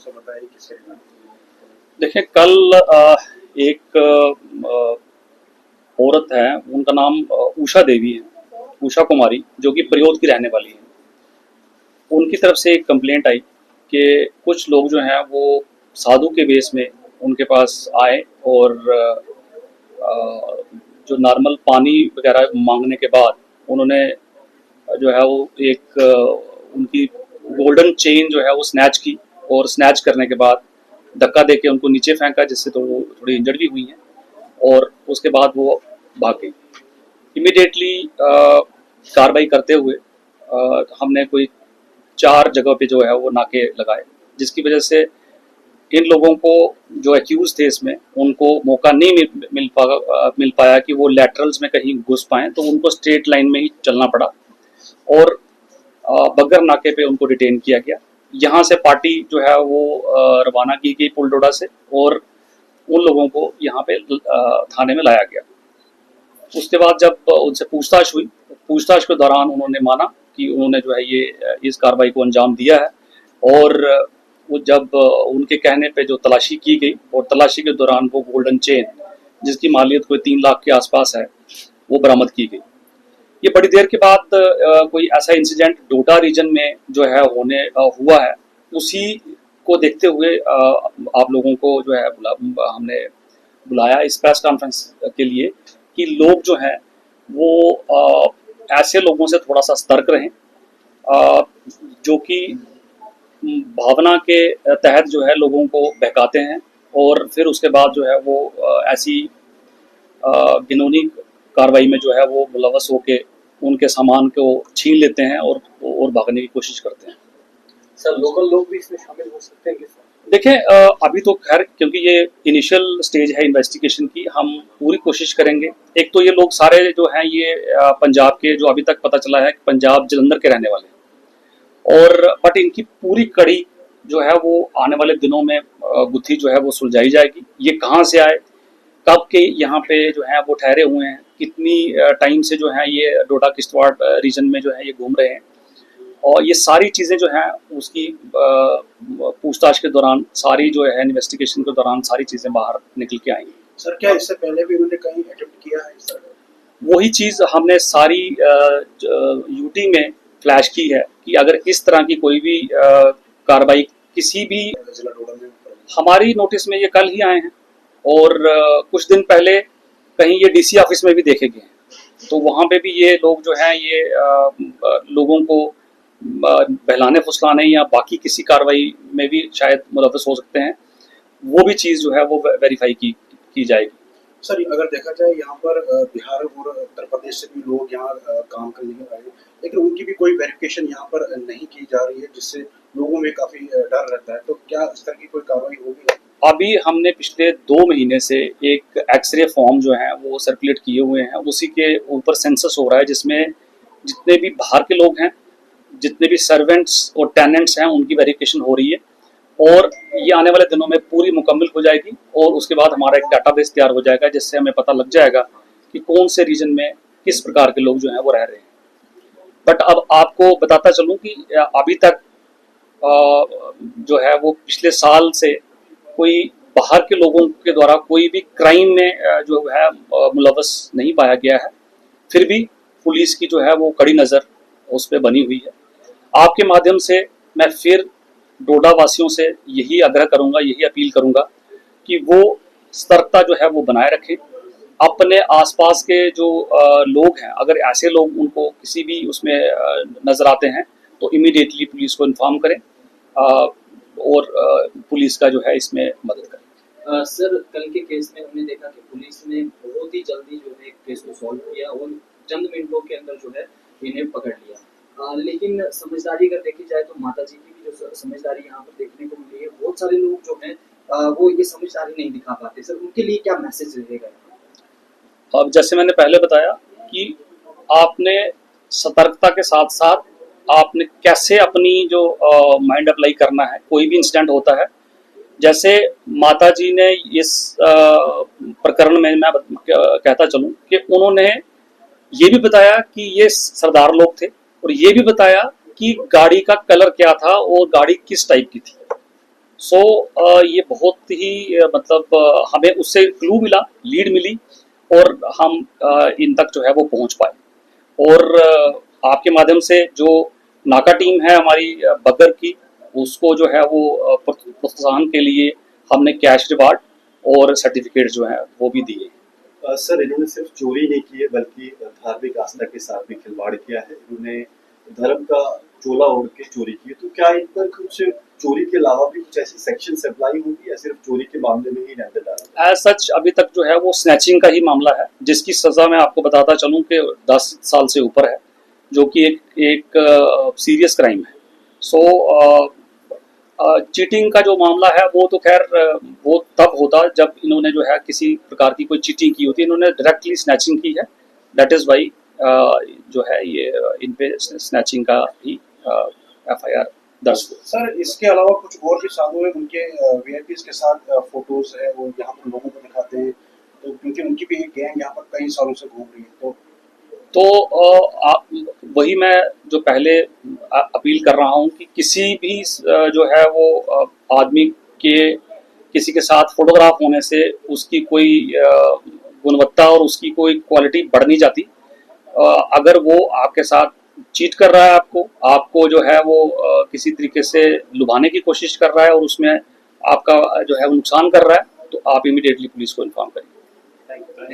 से बताइए किससे। देखिए, कल एक औरत है, उनका नाम उषा देवी है, उषा कुमारी, जो कि प्रयोत की रहने वाली है। उनकी तरफ से एक कंप्लेंट आई कि कुछ लोग जो हैं वो साधु के वेश में उनके पास आए और जो नॉर्मल पानी वगैरह मांगने के बाद उन्होंने जो है वो एक उनकी गोल्डन चेन जो है वो स्नैच की, और स्नैच करने के बाद धक्का देके उनको नीचे फेंका, जिससे तो वो थोड़ी इंजर्ड भी हुई हैं, और उसके बाद वो भाग गई। इमिडिएटली कार्रवाई करते हुए हमने कोई 4 जगह पे जो है वो नाके लगाए, जिसकी वजह से इन लोगों को जो एक्यूज थे इसमें, उनको मौका नहीं मिल पाया कि वो लैटरल्स में कहीं घुस पाएं, तो उनको स्ट्रेट लाइन में ही चलना पड़ा और बग्गर नाके पे उनको डिटेन किया गया। यहाँ से पार्टी जो है वो रवाना की गई पुलडोडा से, और उन लोगों को यहाँ पे थाने में लाया गया। उसके बाद जब उनसे पूछताछ हुई, पूछताछ के दौरान उन्होंने माना कि उन्होंने जो है ये इस कार्रवाई को अंजाम दिया है, और वो जब उनके कहने पे जो तलाशी की गई, और तलाशी के दौरान वो गोल्डन चेन जिसकी मालियत कोई 3 लाख के आसपास है, वो बरामद की गई। ये बड़ी देर के बाद कोई ऐसा इंसिडेंट डोडा रीजन में जो है हुआ है, उसी को देखते हुए आप लोगों को जो है हमने बुलाया इस प्रेस कॉन्फ्रेंस के लिए कि लोग जो हैं वो ऐसे लोगों से थोड़ा सा सतर्क रहें जो कि भावना के तहत जो है लोगों को बहकाते हैं, और फिर उसके बाद जो है वो ऐसी घिनौनी कार्रवाई में जो है वो मुलव्वस होके उनके सामान को छीन लेते हैं और भागने की कोशिश करते हैं। सर लोकल लोग भी इसमें शामिल हो सकते हैं? देखिए, अभी तो खैर क्योंकि ये इनिशियल स्टेज है इन्वेस्टिगेशन की, हम पूरी कोशिश करेंगे। एक तो ये लोग सारे जो हैं ये पंजाब के, जो अभी तक पता चला है, पंजाब जलंधर के रहने वाले हैं, और बट इनकी पूरी कड़ी जो है वो आने वाले दिनों में गुत्थी जो है वो सुलझाई जाएगी। ये कहाँ से आए, कब के यहाँ पे जो है वो ठहरे हुए हैं, कितनी टाइम से जो है ये डोडा किश्तवाड़ रीजन में जो है ये घूम रहे हैं, और ये सारी चीज़ें जो हैं उसकी पूछताछ के दौरान, सारी जो है इन्वेस्टिगेशन के दौरान सारी चीज़ें बाहर निकल के आएंगी। सर क्या इससे पहले भी उन्होंने कहीं अटेम्प्ट किया है सर? वही चीज़ हमने सारी यूटी में फ्लैश की है कि अगर इस तरह की कोई भी कार्रवाई किसी भी जिला डोडा में हमारी नोटिस में, ये कल ही आए हैं, और कुछ दिन पहले कहीं ये डीसी ऑफिस में भी देखे गए हैं, तो वहाँ पे भी ये लोग जो हैं ये लोगों को बहलाने फुसलाने या बाकी किसी कार्रवाई में भी शायद मुलव्वस हो सकते हैं। वो भी चीज़ जो है वो वेरीफाई की जाएगी। सर अगर देखा जाए यहाँ पर बिहार और उत्तर प्रदेश से भी लोग यहाँ काम करने के आए हैं, लेकिन उनकी भी कोई वेरिफिकेशन यहाँ पर नहीं की जा रही है, जिससे लोगों में काफी डर रहता है। तो क्या इस तरह की कोई कार्रवाई होगी? अभी हमने पिछले 2 महीने से एक एक्सरे फॉर्म जो है वो सर्कुलेट किए हुए हैं, उसी के ऊपर सेंसस हो रहा है, जिसमें जितने भी बाहर के लोग हैं, जितने भी सर्वेंट्स और टेनेंट्स हैं, उनकी वेरिफिकेशन हो रही है, और ये आने वाले दिनों में पूरी मुकम्मल हो जाएगी, और उसके बाद हमारा एक डाटाबेस तैयार हो जाएगा, जिससे हमें पता लग जाएगा कि कौन से रीजन में किस प्रकार के लोग जो हैं वो रह रहे हैं। बट अब आपको बताता चलूँ कि अभी तक जो है वो पिछले साल से कोई बाहर के लोगों के द्वारा कोई भी क्राइम में जो है मुलव्वस नहीं पाया गया है। फिर भी पुलिस की जो है वो कड़ी नज़र उस पर बनी हुई है। आपके माध्यम से मैं फिर डोडा वासियों से यही आग्रह करूंगा, यही अपील करूंगा कि वो सतर्कता जो है वो बनाए रखें। अपने आसपास के जो लोग हैं, अगर ऐसे लोग उनको किसी भी उसमें नज़र आते हैं, तो इमीडिएटली पुलिस को इन्फॉर्म करें, और पुलिस का जो है इसमें मदद करें। सर कल के केस में हमने देखा कि पुलिस ने बहुत ही जल्दी जो है केस को सॉल्व किया और चंद मिनटों के अंदर जो है इन्हें पकड़ लिया। लेकिन समझदारी अगर देखी जाए तो माता जी की भी जो समझदारी यहाँ पर देखने को मिली है, बहुत सारे लोग जो हैं वो ये समझदारी नहीं दिखा पाते। सर उनके लिए क्या मैसेज रहेगा? अब जैसे मैंने पहले बताया कि आपने सतर्कता के साथ साथ आपने कैसे अपनी जो माइंड अप्लाई करना है, कोई भी इंसिडेंट होता है। जैसे माता जी ने इस प्रकरण में मैं कहता चलूं कि उन्होंने ये भी बताया कि ये सरदार लोग थे, और ये भी बताया कि गाड़ी का कलर क्या था और गाड़ी किस टाइप की थी। सो ये बहुत ही मतलब हमें उससे क्लू मिला, लीड मिली, और हम इन तक जो है वो पहुंच पाए। और आपके माध्यम से जो नाका टीम है हमारी बगर की, उसको जो है वो प्रोत्साहन के लिए हमने कैश रिवार्ड और सर्टिफिकेट जो है वो भी दिए। सर, इन्होंने सिर्फ चोरी नहीं की है बल्कि धार्मिक आस्था के साथ भी खिलवाड़ किया है। इन्होंने धर्म का चोला ओढ़ के चोरी की है। तो क्या इन पर कुछ चोरी के अलावा भी कुछ ऐसी सेक्शन अप्लाई होगी या सिर्फ चोरी के मामले में ही नजर डाला? एज सच अभी तक जो है वो स्नैचिंग का ही मामला है, जिसकी सज़ा मैं आपको बताता चलूं कि 10 साल से ऊपर है, जो कि एक सीरियस क्राइम है। सो चीटिंग का जो मामला है वो तो खैर वो तब होता जब इन्होंने जो है किसी प्रकार की कोई चीटिंग की होती है। इन्होंने डायरेक्टली स्नैचिंग की है, दैट इज़ वाई जो है ये इन पे स्नैचिंग का ही FIR दर्ज हुआ। सर इसके अलावा कुछ और भी साधु हैं उनके वीआईपीज के साथ फोटोज है वो यहाँ पर लोगों को दिखाते हैं, तो क्योंकि उनकी भी एक गैंग यहाँ पर कई सालों से घूम रही है, तो वही मैं जो पहले अपील कर रहा हूँ कि किसी भी जो है वो आदमी के किसी के साथ फोटोग्राफ होने से उसकी कोई गुणवत्ता और उसकी कोई क्वालिटी बढ़ नहीं जाती। अगर वो आपके साथ चीट कर रहा है, आपको जो है वो किसी तरीके से लुभाने की कोशिश कर रहा है और उसमें आपका जो है वो नुकसान कर रहा है, तो आप इमीडिएटली पुलिस को इन्फॉर्म करिए। Thank you.